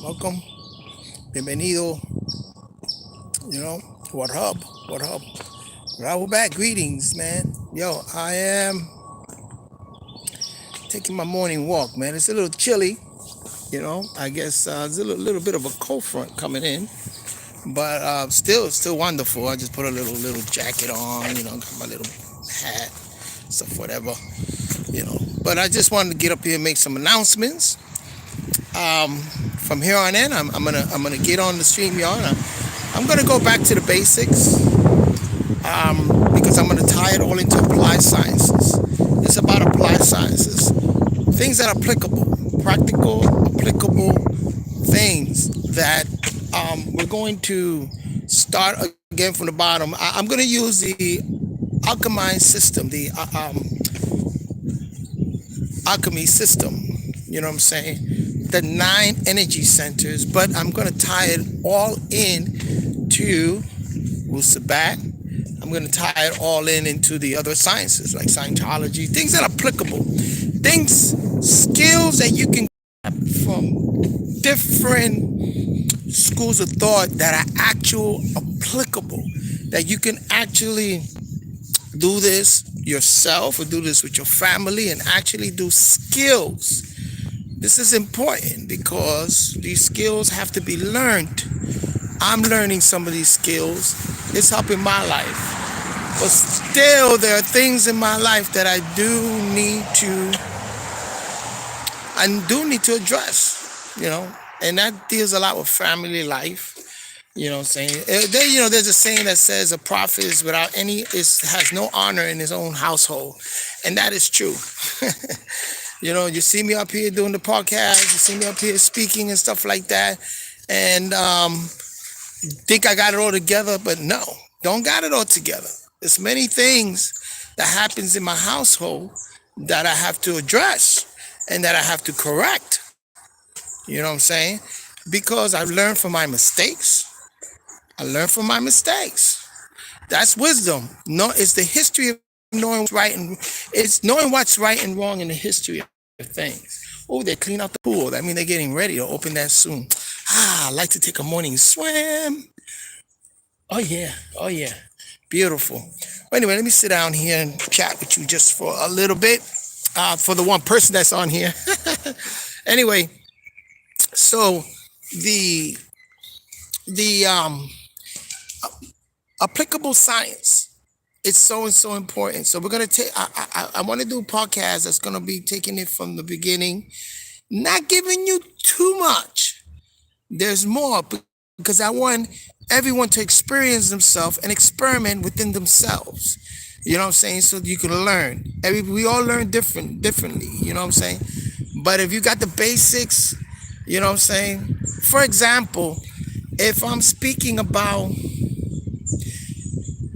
Welcome. Bienvenido. You know, what up? What up? Rahul back. Greetings, man. Yo, I am taking my morning walk, man. It's a little chilly. I guess there's a little bit of a cold front coming in, but still wonderful. I just put a little jacket on, got my little hat, stuff, whatever, But I just wanted to get up here and make some announcements. Um, from here on in, I'm gonna get on the stream, y'all. I'm gonna go back to the basics because I'm gonna tie it all into applied sciences. It's about applied sciences, things that are applicable, practical, applicable things that we're going to start again from the bottom. I'm going to use the alchemy system, the alchemy system. You know what I'm saying? The 9 energy centers, but I'm going to tie it all in to Wusabat. I'm going to tie it all in into the other sciences like Scientology, things that are applicable, things, skills that you can get from different schools of thought that are actual applicable, that you can actually do this yourself or do this with your family and actually do skills. This is important because these skills have to be learned. I'm learning some of these skills. It's helping my life. But still, there are things in my life that I do need to address, and that deals a lot with family life. You know what I'm saying? There's a saying that says a prophet is without has no honor in his own household. And that is true. You see me up here doing the podcast, you see me up here speaking and stuff like that. And think I got it all together, but no, don't got it all together. There's many things that happens in my household that I have to address and that I have to correct. You know what I'm saying? Because I've learned from my mistakes. I learned from my mistakes. That's wisdom. No, it's the history of knowing what's right and it's knowing what's right and wrong in the history of things. Oh, they clean out the pool. That means they're getting ready to open that soon. I like to take a morning swim. Oh yeah. Oh yeah. Beautiful. Well, anyway, let me sit down here and chat with you just for a little bit. For the one person that's on here. Anyway, so the applicable science, it's so important. So we're gonna take. I want to do a podcast that's gonna be taking it from the beginning, not giving you too much. There's more because I want everyone to experience themselves and experiment within themselves. You know what I'm saying? So you can learn. We all learn differently. You know what I'm saying? But if you got the basics, you know what I'm saying? For example, if I'm speaking about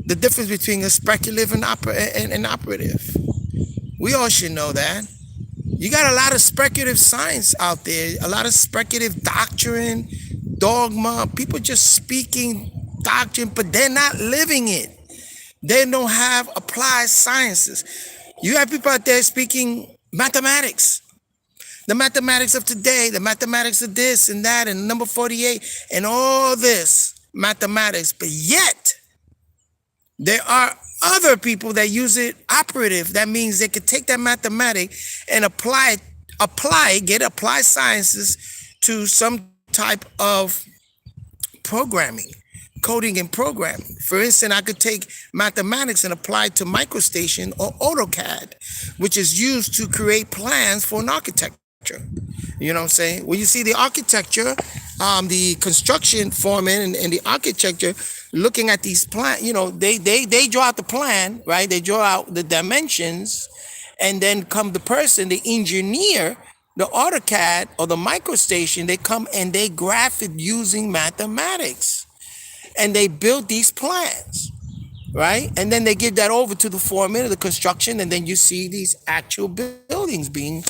the difference between a speculative and operative, we all should know that. You got a lot of speculative science out there, a lot of speculative doctrine, dogma, people just speaking doctrine, but they're not living it. They don't have applied sciences. You have people out there speaking mathematics, the mathematics of today, the mathematics of this and that, and number 48, and all this mathematics. But yet, there are other people that use it operative. That means they could take that mathematics and apply sciences to some type of programming. Coding and programming. For instance, I could take mathematics and apply it to MicroStation or AutoCAD, which is used to create plans for an architecture. You know what I'm saying? When you see the architecture, the construction foreman and the architecture looking at these plans, they draw out the plan, right? They draw out the dimensions, and then come the person, the engineer, the AutoCAD or the MicroStation, they come and they graph it using mathematics. And they build these plans, right? And then they give that over to the foreman of the construction, and then you see these actual buildings being,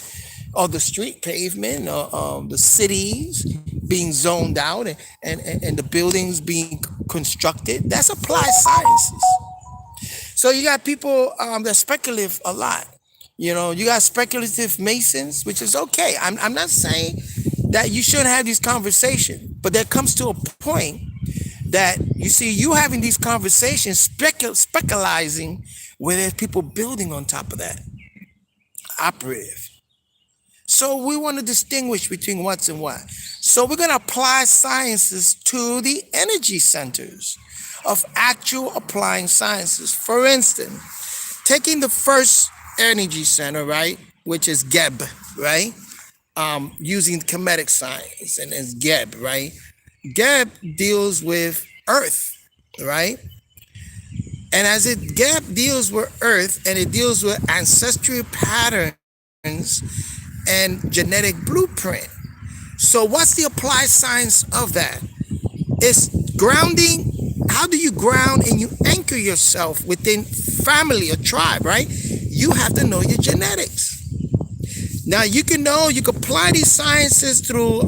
or the street pavement, or the cities being zoned out, and the buildings being constructed. That's applied sciences. So you got people that speculative a lot. You got speculative masons, which is okay. I'm not saying that you shouldn't have these conversations. But there comes to a point that you see you having these conversations, speculating where there's people building on top of that operative. So we want to distinguish between what's and what. So we're going to apply sciences to the energy centers of actual applying sciences. For instance, taking the first energy center, right, which is Geb, right, using Kemetic science and it's Geb, right. Geb deals with Earth, right, and as it Geb deals with Earth and it deals with ancestral patterns and genetic blueprint. So what's the applied science of that? It's grounding. How do you ground and you anchor yourself within family or tribe, right? You have to know your genetics. Now you can apply these sciences through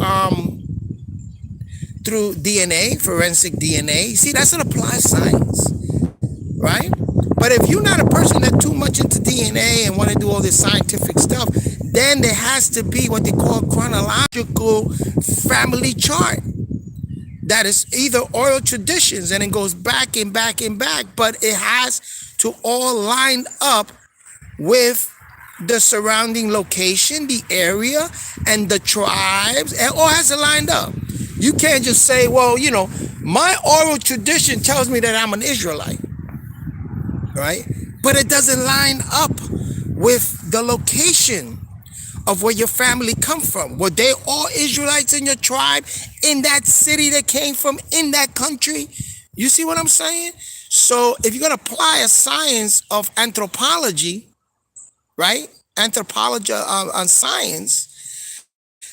DNA, forensic DNA. You see, that's an applied science, right? But if you're not a person that's too much into DNA and want to do all this scientific stuff, then there has to be what they call chronological family chart. That is either oral traditions and it goes back and back and back, but it has to all line up with the surrounding location, the area, and the tribes. It all has to line up. You can't just say, well, my oral tradition tells me that I'm an Israelite, right? But it doesn't line up with the location of where your family come from. Were they all Israelites in your tribe, in that city they came from, in that country? You see what I'm saying? So if you're going to apply a science of anthropology, right? Anthropology on science,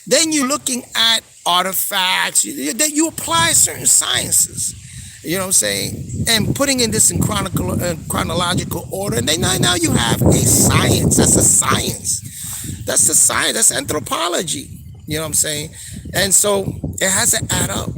then you're looking at artifacts. You apply certain sciences. You know what I'm saying? And putting in this in chronological order. And then now you have a science. That's a science. That's the science. That's anthropology. You know what I'm saying? And so it has to add up.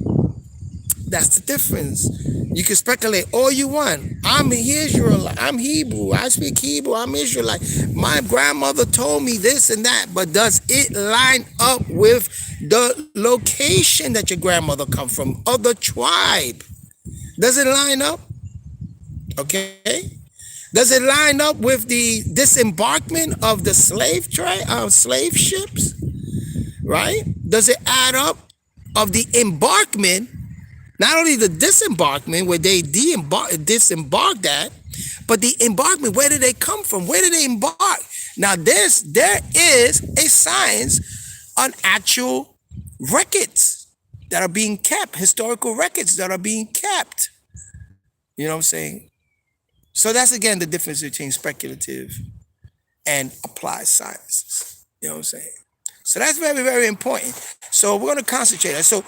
That's the difference. You can speculate all you want. I'm Israelite. I'm Hebrew. I speak Hebrew. I'm Israelite. My grandmother told me this and that. But does it line up with the location that your grandmother come from or the tribe? Does it line up? Okay. Does it line up with the disembarkment of the slave ships? Right? Does it add up of the embarkment? Not only the disembarkment where they disembarked at, but the embarkment, where did they come from? Where did they embark? Now there is a science on actual records that are being kept, historical records that are being kept. You know what I'm saying? So that's again the difference between speculative and applied sciences. You know what I'm saying? So that's very, very important. So we're going to concentrate. So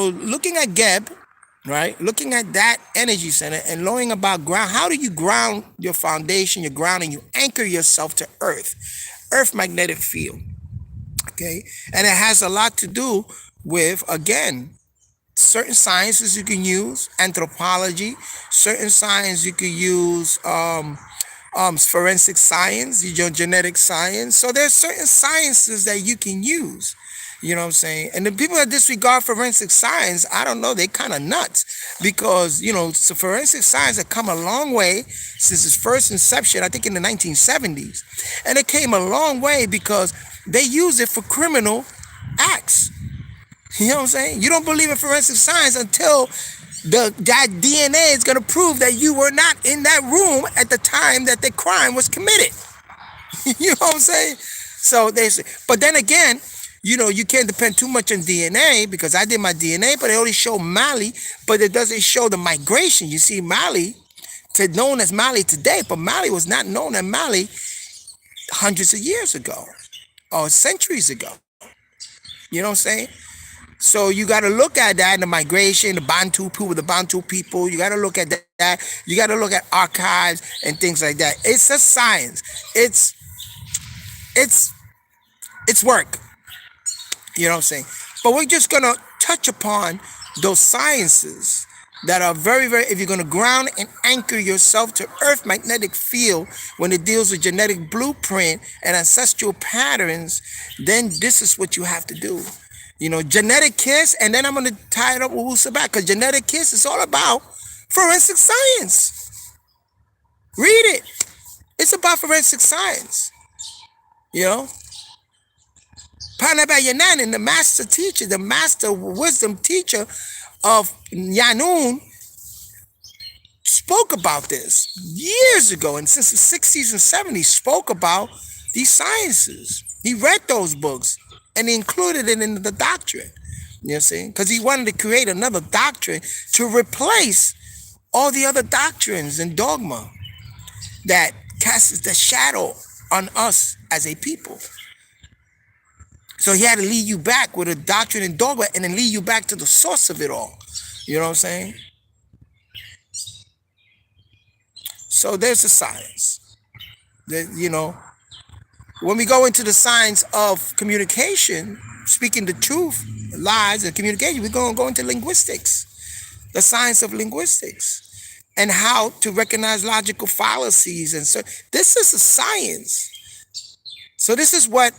looking at Geb, right? Looking at that energy center and knowing about ground. How do you ground your foundation, your grounding? You anchor yourself to Earth magnetic field. Okay. And it has a lot to do with, again, certain sciences you can use, anthropology, certain science you can use, forensic science, genetic science. So there's certain sciences that you can use. You know what I'm saying? And the people that disregard forensic science, I don't know, they kind of nuts because, so forensic science had come a long way since its first inception, I think in the 1970s. And it came a long way because they use it for criminal acts. You know what I'm saying? You don't believe in forensic science until that DNA is going to prove that you were not in that room at the time that the crime was committed. You know what I'm saying? So they say, but then again, you can't depend too much on DNA because I did my DNA, but it only showed Mali, but it doesn't show the migration. You see, Mali, known as Mali today, but Mali was not known as Mali hundreds of years ago or centuries ago. You know what I'm saying? So you got to look at that, the migration, the Bantu people. You got to look at that. You got to look at archives and things like that. It's a science. It's work. You know what I'm saying? But we're just going to touch upon those sciences that are very, very, if you're going to ground and anchor yourself to Earth magnetic field when it deals with genetic blueprint and ancestral patterns, then this is what you have to do. Genetic Kiss, and then I'm going to tie it up with Wusabat, because Genetic Kiss is all about forensic science. Read it. It's about forensic science. You know, Panabayanan, the master teacher, the master wisdom teacher of Yanun, spoke about this years ago, and since the 60s and 70s, spoke about these sciences. He read those books and he included it in the doctrine. You know what I'm saying? Because he wanted to create another doctrine to replace all the other doctrines and dogma that casts the shadow on us as a people. So he had to lead you back with a doctrine and dogma, and then lead you back to the source of it all. You know what I'm saying? So there's the science. When we go into the science of communication, speaking the truth, lies, and communication, we're going to go into linguistics, the science of linguistics, and how to recognize logical fallacies. And so this is a science. So this is what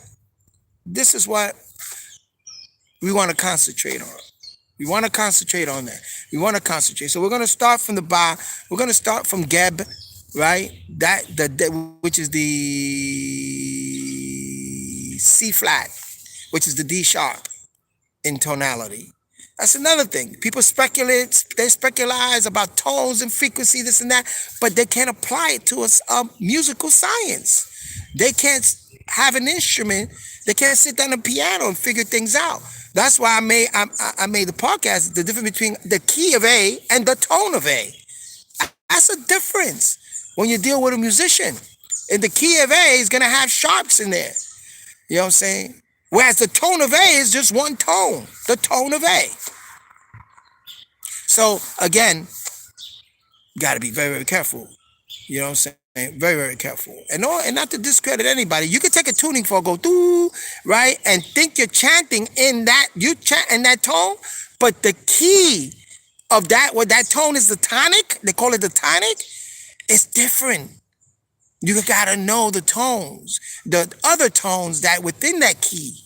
we want to concentrate on. We want to concentrate on that. We want to concentrate. So we're going to start from the Ba. We're going to start from Geb, right? Which is the C flat, which is the D sharp in tonality. That's another thing. People they speculate about tones and frequency, this and that, but they can't apply it to a musical science. They can't have an instrument. They can't sit down at a piano and figure things out. That's why I made the podcast, the difference between the key of A and the tone of A. That's a difference when you deal with a musician. And the key of A is going to have sharps in there. You know what I'm saying? Whereas the tone of A is just one tone, the tone of A. So again, got to be very, very careful. You know what I'm saying? Very, very careful. And not to discredit anybody. You can take a tuning fork, go doo, right? And think you're chanting in that, you chant in that tone, but the key of that, what that tone is, the tonic, they call it the tonic, it's different. You gotta know the tones, the other tones that within that key.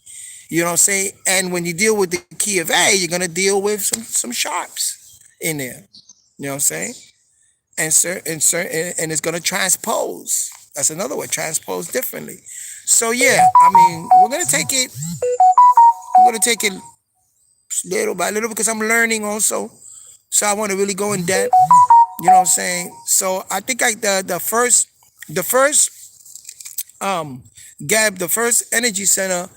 You know what I'm saying? And when you deal with the key of A, you're gonna deal with some sharps in there. You know what I'm saying? And it's going to transpose. That's another word, transpose differently. So yeah, I mean, we're going to take it little by little, because I'm learning also. So I want to really go in depth. You know what I'm saying? So I think the first Gab, the first energy center,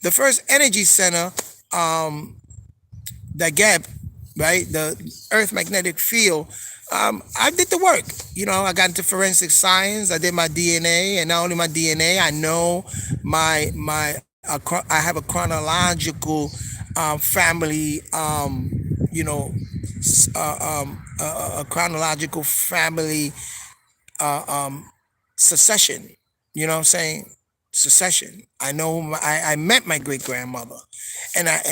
the first energy center, the gap, right? The Earth magnetic field. I did the work. I got into forensic science. I did my DNA, and not only my DNA, I know I have a chronological family. A chronological family succession. You know what I'm saying? Succession. I know. I met my great grandmother, and I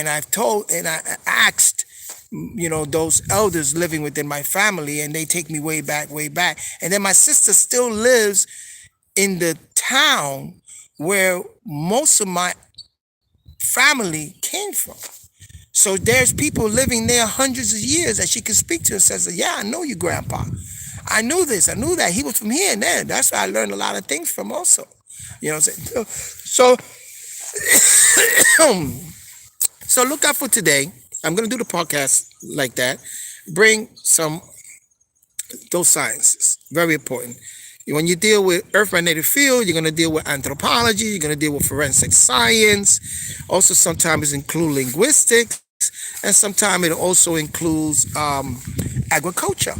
asked, those elders living within my family, and they take me way back. And then my sister still lives in the town where most of my family came from. So there's people living there hundreds of years that she can speak to and says, yeah, I know you, Grandpa. I knew this, I knew that. He was from here and there. That's where I learned a lot of things from also. You know what I'm saying? So, so look out for today. I'm going to do the podcast like that. Bring those sciences. Very important. When you deal with Earth magnetic field, you're going to deal with anthropology. You're going to deal with forensic science. Also, sometimes it includes linguistics. And sometimes it also includes agriculture.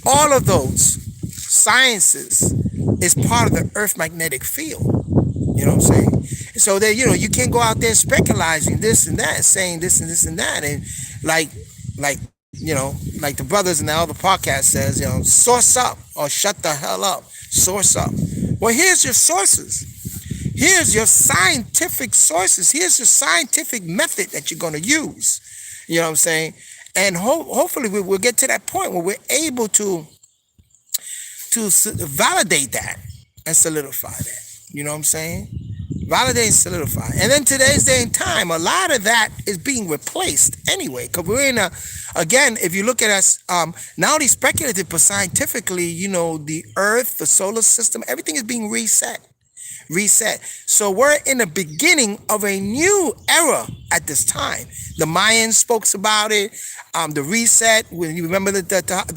All of those sciences is part of the Earth magnetic field. You know what I'm saying? So that, you can't go out there speculating this and that, saying this and this and that. And like the brothers in the other podcast says, source up or shut the hell up. Source up. Well, here's your sources. Here's your scientific sources. Here's your scientific method that you're going to use. You know what I'm saying? And hopefully we'll get to that point where we're able to validate that and solidify that. You know what I'm saying? Validate and solidify. And then today's day and time, a lot of that is being replaced anyway. Because we're in a, again, if you look at us, not only speculative, but scientifically, the earth, the solar system, everything is being reset. So we're in the beginning of a new era at this time. The Mayans spoke about it. The reset. When you remember the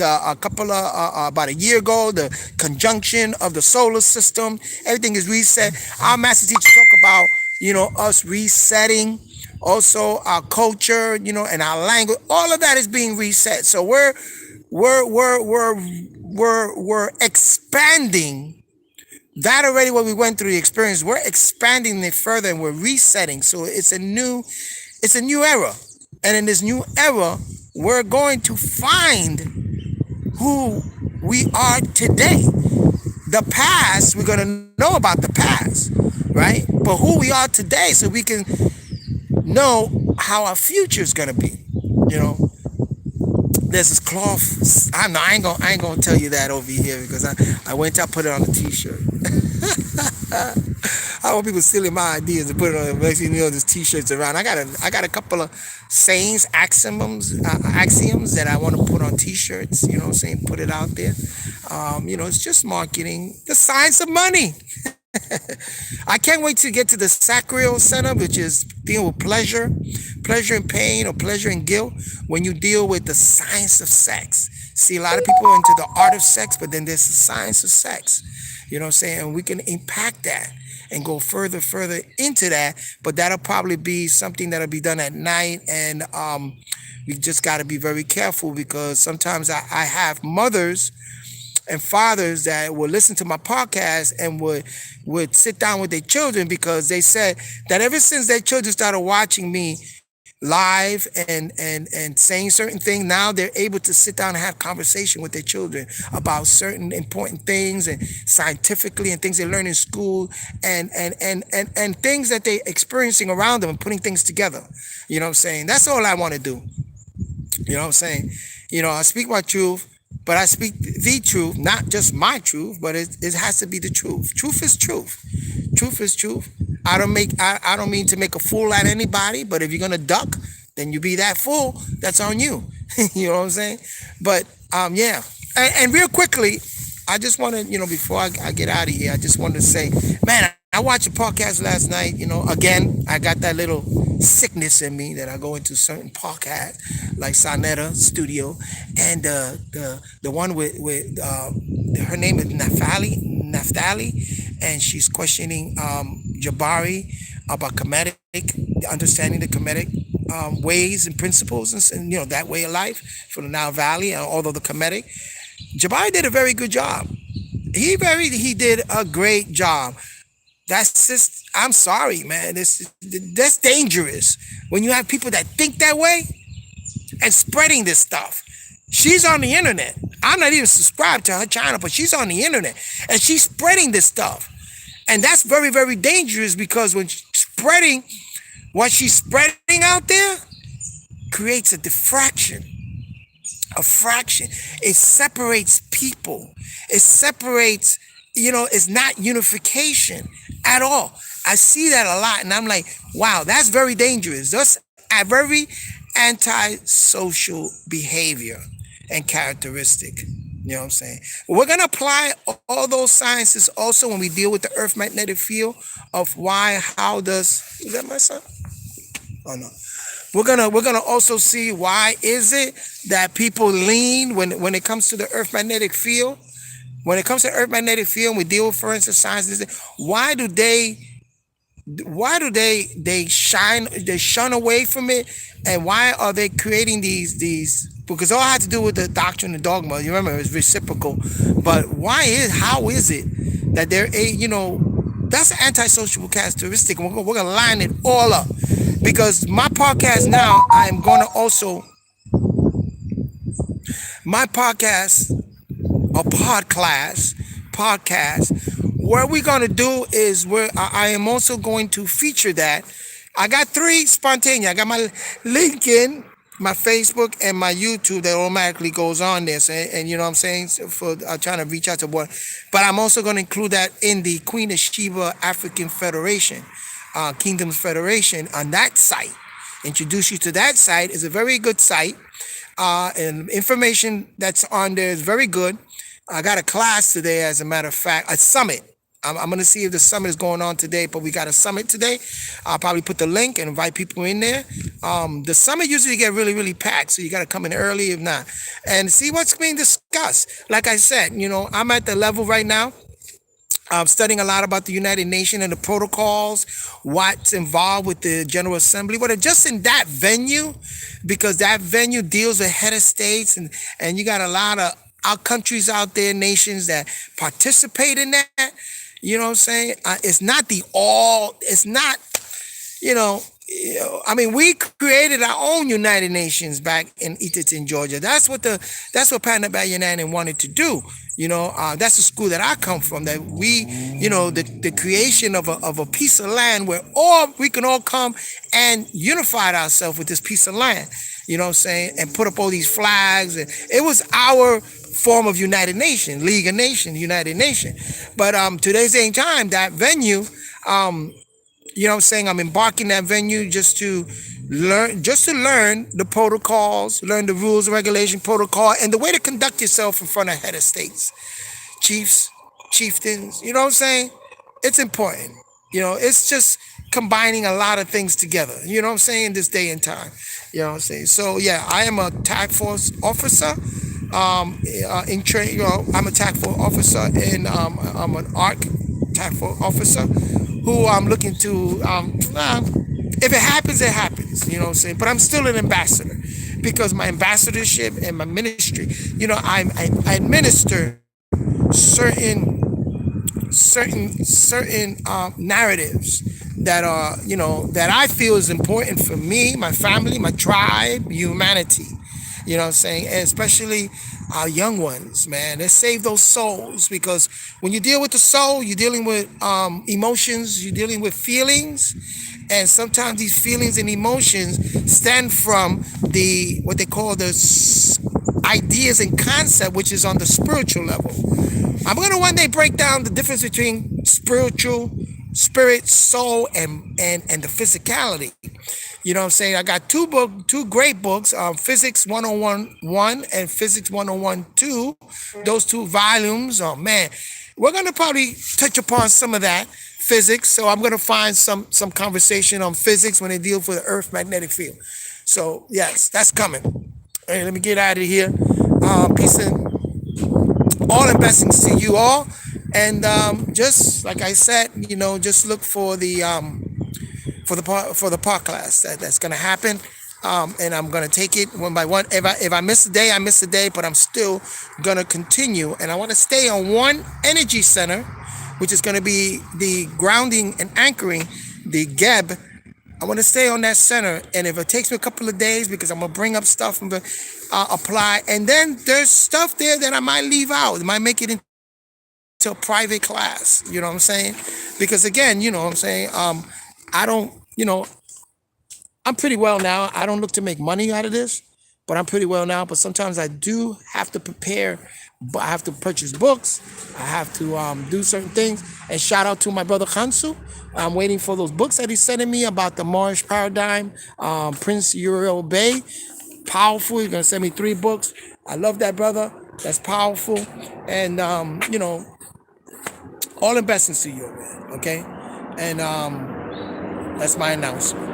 a couple of about a year ago, the conjunction of the solar system, everything is reset. Our master teacher talk about us resetting. Also, our culture, and our language. All of that is being reset. So we're expanding that already. What we went through the experience, we're expanding it further and we're resetting. So it's a new era. And in this new era, we're going to find who we are today. The past, we're going to know about the past, right? But who we are today, so we can know how our future is going to be. You know, there's this cloth. I ain't gonna tell you that over here because I went to put it on a t-shirt. I want people stealing my ideas and put it on. Makes there's t-shirts around. I got a couple of sayings, axioms that I want to put on t-shirts. You know what I'm saying? Put it out there. It's just marketing. The science of money. I can't wait to get to the sacral center, which is dealing with pleasure and pain, or pleasure and guilt. When you deal with the science of sex, see, a lot of people are into the art of sex, but then there's the science of sex. You know what I'm saying? And we can impact that and go further into that. But that'll probably be something that'll be done at night, and we just got to be very careful because sometimes I have mothers and fathers that would listen to my podcast and would sit down with their children because they said that ever since their children started watching me live and saying certain things, now they're able to sit down and have conversation with their children about certain important things and scientifically and things they learn in school and things that they're experiencing around them and putting things together. You know what I'm saying? That's all I want to do. You know what I'm saying? I speak my truth, but I speak the truth, not just my truth, but it has to be the truth. Truth is truth. Truth is truth. I don't mean to make a fool out of anybody, but if you're gonna duck, then you be that fool. That's on you. You know what I'm saying? But yeah. And real quickly, I just want to, before I get out of here, I just wanted to say, man, I watched a podcast last night. Again, I got that little sickness in me that I go into certain podcasts like Sonetta Studio, and the one with her name is Naftali, and she's questioning Jabari about Kemetic, understanding the Kemetic ways and principles, and that way of life for the Nile Valley, although the Kemetic. Jabari did a very good job. He did a great job. That's just, I'm sorry, man. That's dangerous when you have people that think that way and spreading this stuff. She's on the internet. I'm not even subscribed to her channel, but she's on the internet and she's spreading this stuff. And that's very, very dangerous because when she's spreading what she's spreading out there creates a diffraction. A fraction. It separates people. It separates, it's not unification at all. I see that a lot, and I'm like, wow, that's very dangerous. That's a very anti-social behavior and characteristic. You know what I'm saying? We're going to apply all those sciences also when we deal with the earth magnetic field of is that my son? Oh no. We're gonna also see why is it that people lean when it comes to the earth magnetic field. When it comes to earth magnetic field, we deal with forensic science. Why do they shun away from it, and why are they creating these? Because all had to do with the doctrine and dogma. You remember it's reciprocal, but how is it that that's an antisocial characteristic? We're gonna line it all up. Because my podcast now, I'm going to also, my podcast, a podcast, what we're going to do is I am also going to feature that. I got 3 spontaneous. I got my Lincoln, my Facebook and my YouTube that automatically goes on this, and you know what I'm saying, so for trying to reach out to one. But I'm also going to include that in the Queen of Sheba African Federation, Kingdoms Federation on that site. Introduce you to that site. Is a very good site, and information that's on there is very good. I got a class today, as a matter of fact, a summit. I'm going to see if the summit is going on today, but we got a summit today. I'll probably put the link and invite people in there. The summit usually get really, really packed, so you got to come in early if not, and see what's being discussed. Like I said, I'm at the level right now. I'm studying a lot about the United Nations and the protocols, what's involved with the General Assembly, but just in that venue, because that venue deals with head of states, and you got a lot of our countries out there, nations that participate in that. You know what I'm saying? It's not, you know, I mean, we created our own United Nations back in Eatonton, Georgia. That's what Pat United wanted to do. That's the school that I come from. That we, the creation of a piece of land where all we can all come and unify ourselves with this piece of land. You know what I'm saying? And put up all these flags. And it was our form of United Nation, League of Nations, United Nation. But today's ain't time. That venue. You know what I'm saying? I'm embarking that venue just to learn the protocols, learn the rules, regulation, protocol, and the way to conduct yourself in front of head of states, chiefs, chieftains. You know what I'm saying? It's important. It's just combining a lot of things together. You know what I'm saying? This day and time. You know what I'm saying? So yeah, I am a task force officer. In train, I'm a task force officer, and I'm an ARC task force officer who I'm looking to. If it happens, it happens. You know what I'm saying? But I'm still an ambassador because my ambassadorship and my ministry. I administer certain narratives that are that I feel is important for me, my family, my tribe, humanity. You know what I'm saying? And especially our young ones, man. Let's save those souls, because when you deal with the soul, you're dealing with emotions, you're dealing with feelings. And sometimes these feelings and emotions stem from what they call the ideas and concept, which is on the spiritual level. I'm going to one day break down the difference between spirit, soul, and the physicality. You know what I'm saying? I got two great books, Physics 101 and Physics 101 2. Those two volumes. Oh man, we're gonna probably touch upon some of that physics. So I'm gonna find some conversation on physics when they deal with the Earth magnetic field. So yes, that's coming. Hey, let me get out of here. Peace and all and blessings to you all. And just like I said, just look for the podcast that's gonna happen, and I'm gonna take it one by one. If I miss a day, I miss a day, but I'm still gonna continue, and I want to stay on one energy center, which is gonna be the grounding and anchoring, the Geb. I want to stay on that center, and if it takes me a couple of days, because I'm gonna bring up stuff and apply, and then there's stuff there that I might leave out. I might make it into a private class. You know what I'm saying? Because again, you know what I'm saying. I don't, I'm pretty well now. I don't look to make money out of this, but I'm pretty well now. But sometimes I do have to prepare. I have to purchase books. I have to do certain things. And shout out to my brother Hansu. I'm waiting for those books that he's sending me about the Moorish paradigm. Prince Uriel Bey, powerful. He's gonna send me 3 books. I love that brother. That's powerful. And all the blessings to you, man. Okay, and that's my announcement.